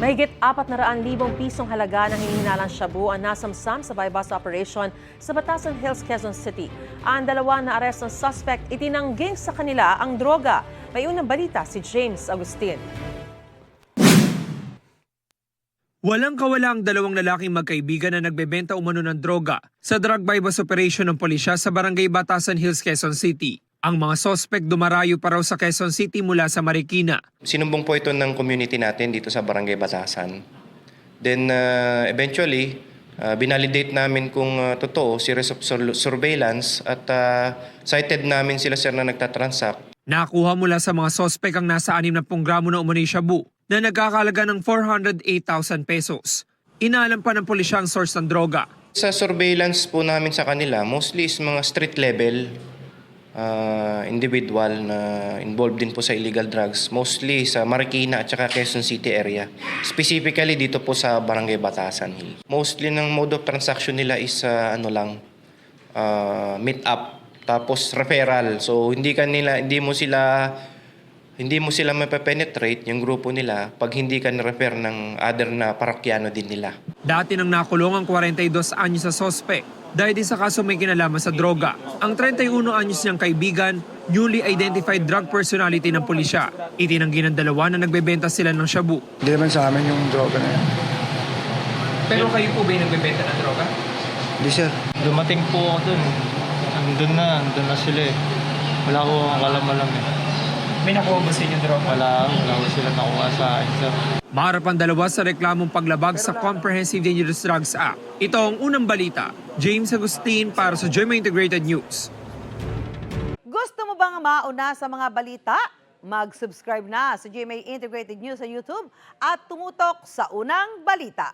Mahigit 400,000 pisong halaga ng hinihinalang shabu ang nasamsam sa buy-bust operation sa Batasan Hills, Quezon City. Ang dalawa na arestong suspect itinangging sa kanila ang droga. May unang balita si James Agustin. Walang kawala ang dalawang lalaking magkaibigan na nagbebenta umano ng droga sa drug buy-bust operation ng pulisya sa Barangay Batasan Hills, Quezon City. Ang mga sospek dumarayo pa raw sa Quezon City mula sa Marikina. Sinumbong po ito ng community natin dito sa Barangay Batasan. Then eventually, binalidate namin kung totoo, series of surveillance at cited namin sila sir na nagtatransact. Nakuha mula sa mga sospek ang nasa 60 gramo na umano'y shabu na nagkakalaga ng 408,000 pesos. Inaalam pa ng pulisya ang source ng droga. Sa surveillance po namin sa kanila, mostly is mga street level individual na involved din po sa illegal drugs, mostly sa Marikina at saka Quezon City area. Specifically dito po sa Barangay Batasan Hill. Mostly ng mode of transaction nila is meet up tapos referral. So hindi mo sila mapepenetrate yung grupo nila pag hindi ka na-refer ng other na parokyano din nila. Dati nang nakulong ang 42 anyos sa sospek dahil din sa kaso may kinalaman sa droga. Ang 31 anyos niyang kaibigan, newly identified drug personality ng pulisya. Itinanggi ng dalawa na nagbebenta sila ng shabu. Hindi naman sa amin yung droga na yan. Pero kayo po ba yung nagbebenta ng droga? Hindi sir. Dumating po ako dun. Andun na sila eh. Wala ko alam eh. May nakuha ba sa inyo droga? Wala ko sila nakuha sa akin sir. Maharap ang dalawa sa reklamong paglabag sa Comprehensive Dangerous Drugs Act. Ito ang unang balita. James Agustin para sa GMA Integrated News. Gusto mo bang mauna sa mga balita? Mag-subscribe na sa GMA Integrated News sa YouTube at tumutok sa unang balita.